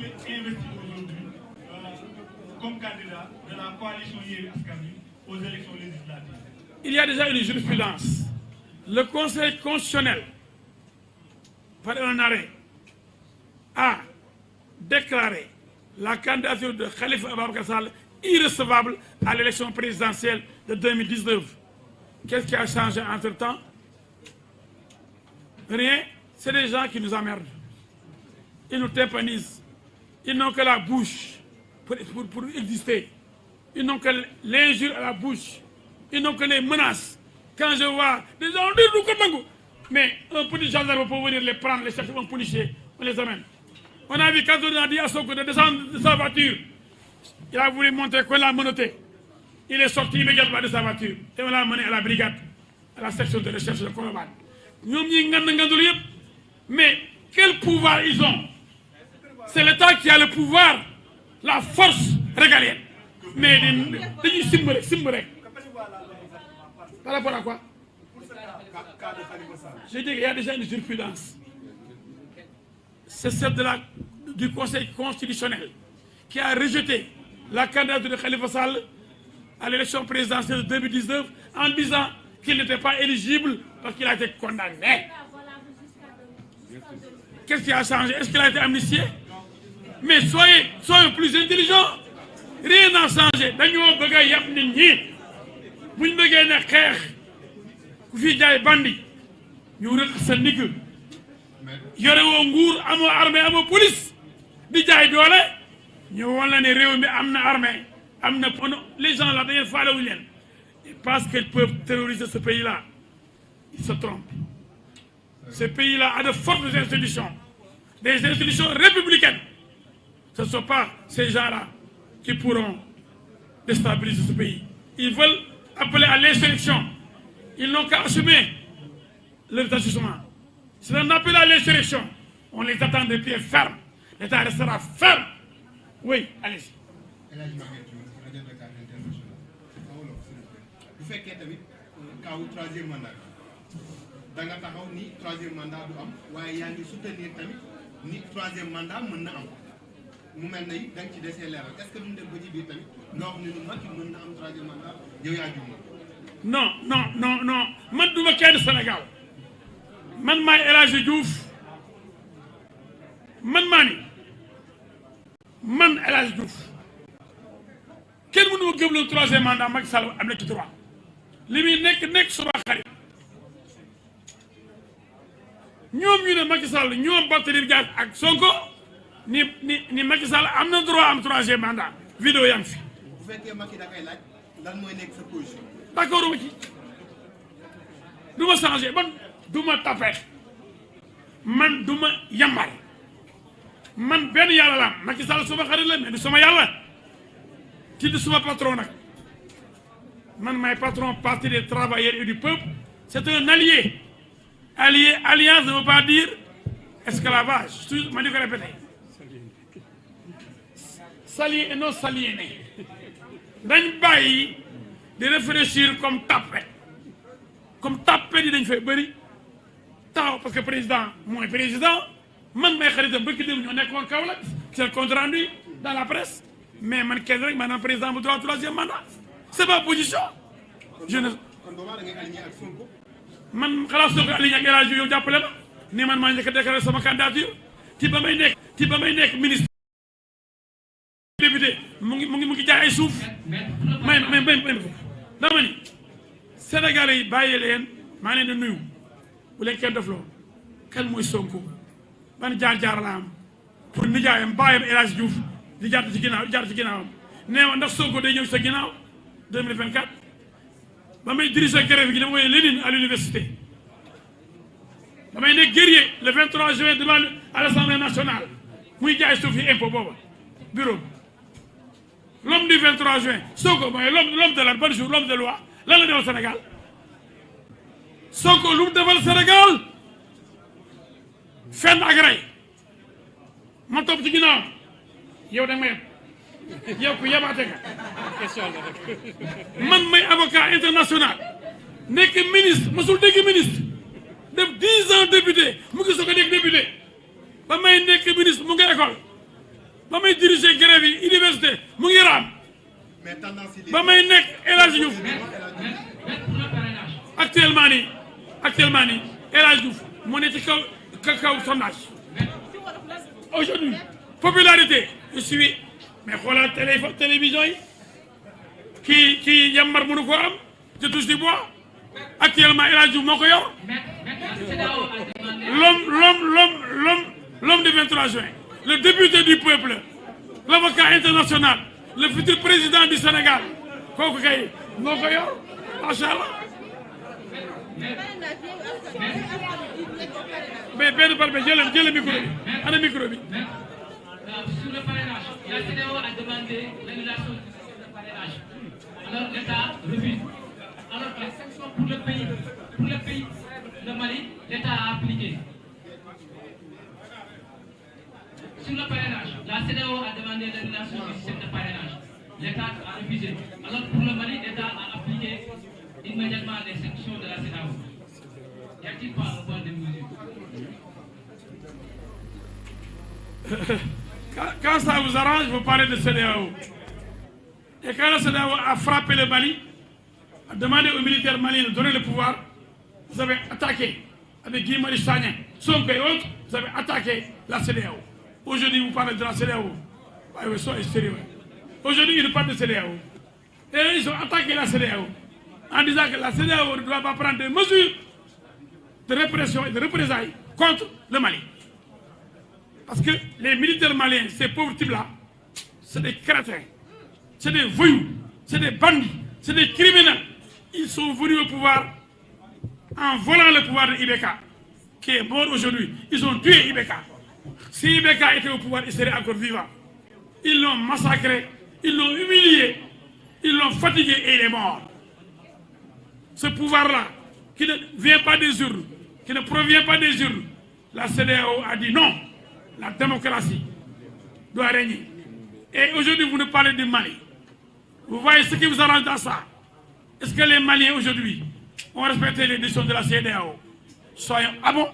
qu'il est investi aujourd'hui comme candidat de la coalition Yewwi Askan Wi aux élections législatives? Il y a déjà une jurisprudence. Le Conseil constitutionnel, par un arrêt, a déclaré la candidature de Khalifa Ababacar Sall irrecevable à l'élection présidentielle de 2019. Qu'est-ce qui a changé entre-temps? Rien. C'est des gens qui nous emmerdent. Ils nous tympanisent. Ils n'ont que la bouche pour exister. Ils n'ont que l'injure à la bouche. Ils n'ont que les menaces. Quand je vois des gens dire mais un petit gendarme peut venir les prendre, les chercher, un policier, on les amène. On a vu quand on a dit à Sonko de descendre de sa voiture, il a voulu montrer qu'on l'a menotté. Il est sorti immédiatement de sa voiture et on l'a mené à la brigade, à la section de recherche de Colobane. Mais quel pouvoir ils ont? C'est l'État qui a le pouvoir, la force régalienne. Mais dañuy simb rek. Par rapport à quoi? Je dis qu'il y a déjà une jurisprudence. C'est celle du Conseil constitutionnel qui a rejeté la candidature de Khalifa Sall à l'élection présidentielle de 2019 en disant qu'il n'était pas éligible parce qu'il a été condamné. Qu'est-ce qui a changé? Est-ce qu'il a été amnistié? Mais soyez plus intelligents. Rien n'a changé. Dañoo bëgg a yàpp nit ñi buñ bëggee ne xeex ku fi jaay bandi ñu rëq sa ndigg yore woo nguur amoo armée amoo police di jaay doole ñu won la ne réew mi am na armée am na les gens là dañuy faalewuñu leen parce qu'ils peuvent terroriser ce pays-là. Ils se trompent. Ce pays-là a de fortes institutions, des institutions républicaines. Ce ne sont pas ces gens-là qui pourront déstabiliser ce pays. Ils veulent appeler à l'insurrection. Ils n'ont qu'à assumer leur agissement. C'est un appel à l'insurrection. On les attend de pied ferme. L'État restera ferme. Oui, allez-y. bu fekkee tamit kaw troisième mandat da nga taxaw ni troisième mandat du am waaye yaa ngi soutenir tamit ni troisième mandat mën na am mu mel na it da nga ci desee leeral est-ce que duñ dem ba ci biir tamit nga wax ni lu Macky mën na am troisième mandat yow yaa jum non man duma kenn Sénégal man maay El Hadji Diouf man maa ni man El Hadji Diouf kenn mënu ma gëm le troisième mandat Macky Sall am na ci droit li muy nekk suma xarit ñoom ñu ne Macky Sall ñoom Barthélémy Dias ak Sonko ni Macky Sall am na droit am troisième mandat vidéo yaa ngi fi. bu fekkee Macky da koy laaj lan mooy nekk sa position. d'accord ma ci du ma changé man du ma tapé man du ma yambar man benn yàlla la am Macky Sall suma xarit la mais du sama yàlla ci di suma patron nag man may patron parti des travailleurs et du peuple c'est un allié. Alliance ne veut pas dire esclavage. Toujours, je vais répéter. S'allier et non s'aliéner. Dañ bàyyi di réfléchir comme tapet. Comme tapet yi dañ fay bëri taxaw parce que président mooy président man may xaritam bëgg dem ñoo nekkoon Kaolack c'est le compte rendu dans la presse mais man kenn rek maanaam président bu droit troisième mandat c'est ma position. Je ne. man xalaat soo ko aligné ak El Hadji yow jàppale ma ni man maa njëkk a déclaré sama candidature ci ba may nekk ministre député mu ngi jaay ay suuf may dama ni Sénégalais yi bàyyi leen maa leen di nuyu bu leen kenn def loolu kan mooy Sonko ban jaar la am pour nijaayam bàyyam El Hadji Diouf di jaar ci ginnaawam nee ma ndax Sonko day ñëw sa ginnaaw 2024 ba may diriger grève gi dama woowee Lénine à l'université damay nekk guerrier le 23 juin devant à l'Assemblée nationale muy jaay suuf yi impôt booba bureau l'homme du 23 juin Sonko mooy l'homme de la bonne jour l'homme de loi lan la defal Sénégal Sonko lu mu defal Sénégal fenn ak rey ma topp ci ginnaaw yow da nga ma yeb yow ku yebaate nga man may avocat international nekk ministre mosul dégg ministre def 10 ans député mu ngi soog a nekk député ba may nekk ministre mu ngi école ba may diriger grève yi université mu ngi raam mais tendance yi ba may nekk El Hadj Diouf actuellement nii El Hadj Diouf moo ne ci kaw sondage aujourd'hui popularité je suis mais xoolal télévision yi kii yambar mënu ko am je touche du bois actuellement El Hadj Diouf moo ko yor l'homme du 23 juin le député du peuple l'avocat international le futur président du Sénégal kooku kay moo ko yor macha allah mais benn par benn jël micro bi ana micro bi. Sur le parrainage, la CEDEAO a demandé l'annulation du système de parrainage. Alors l'État refuse. Alors la sanction pour le pays, le Mali, l'État a appliqué. Sur le parrainage, la CEDEAO a demandé l'annulation du système de parrainage. L'État a refusé. Alors pour le Mali, l'État a appliqué immédiatement les sanctions de la CEDEAO. Y a-t-il pas un point de mesure? Quand ça vous arrange, vous parlez de CEDEAO. Et quand la CEDEAO a frappé le Mali, a demandé aux militaires maliens de donner le pouvoir, vous avez attaqué avec Guy Marius Sagna, Sonko et autres, vous avez attaqué la CEDEAO. Aujourd'hui, vous parlez de la CEDEAO. Ouais, soyez sérieux. Aujourd'hui, ils parlent de CEDEAO. Et ils ont attaqué la CEDEAO en disant que la CEDEAO ne doit pas prendre des mesures de répression et de représailles contre le Mali. Parce que les militaires maliens, ces pauvres types-là, c'est des crétins, c'est des voyous, c'est des bandits, c'est des criminels. Ils sont venus au pouvoir en volant le pouvoir de Ibeka, qui est mort aujourd'hui. Ils ont tué Ibeka. Si Ibeka était au pouvoir, il serait encore vivant. Ils l'ont massacré, ils l'ont humilié, ils l'ont fatigué et il est mort. Ce pouvoir-là, qui ne vient pas des urnes, qui ne provient pas des urnes, la CEDEAO a dit non. La démocratie doit régner. Et aujourd'hui, vous nous parlez du Mali. Vous voyez ce qui vous arrange dans ça. Est-ce que les Maliens aujourd'hui ont respecté les décisions de la CEDEAO? Soyons... Ah bon?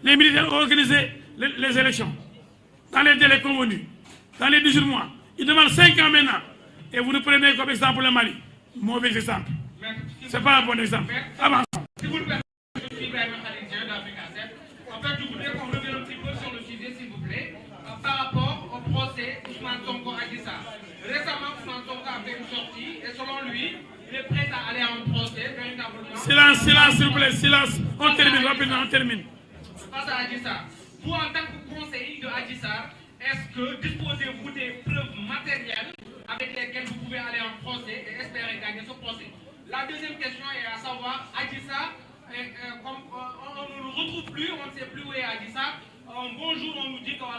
Les militaires ont organisé les élections dans les délais convenus, dans les 18 mois. Ils demandent 5 ans maintenant. Et vous nous prenez comme exemple le Mali. Mauvais exemple. Ce n'est pas un bon exemple. Avançons. Si vous le permettez, je suis Ibrahim Khalidien d'Africa 7. En fait, je voudrais qu'on revienne un petit peu sur le sujet, s'il vous plaît, par rapport au procès Ousmane Sonko Adji Sarr. Récemment, Ousmane Sonko a fait une sortie et selon lui, il est prêt à aller en procès véritablement. Silence, s'il vous plaît, silence. On termine rapidement, on termine. Face à Adji Sarr. Vous, en tant que conseiller de Adji Sarr, est-ce que disposez-vous des preuves matérielles avec lesquelles vous pouvez aller en procès et espérer gagner ce procès? La deuxième question est à savoir, Adji Sarr, comme on ne le retrouve plus, on ne sait plus où est Adji Sarr. Un bon jour, on nous dit que voilà,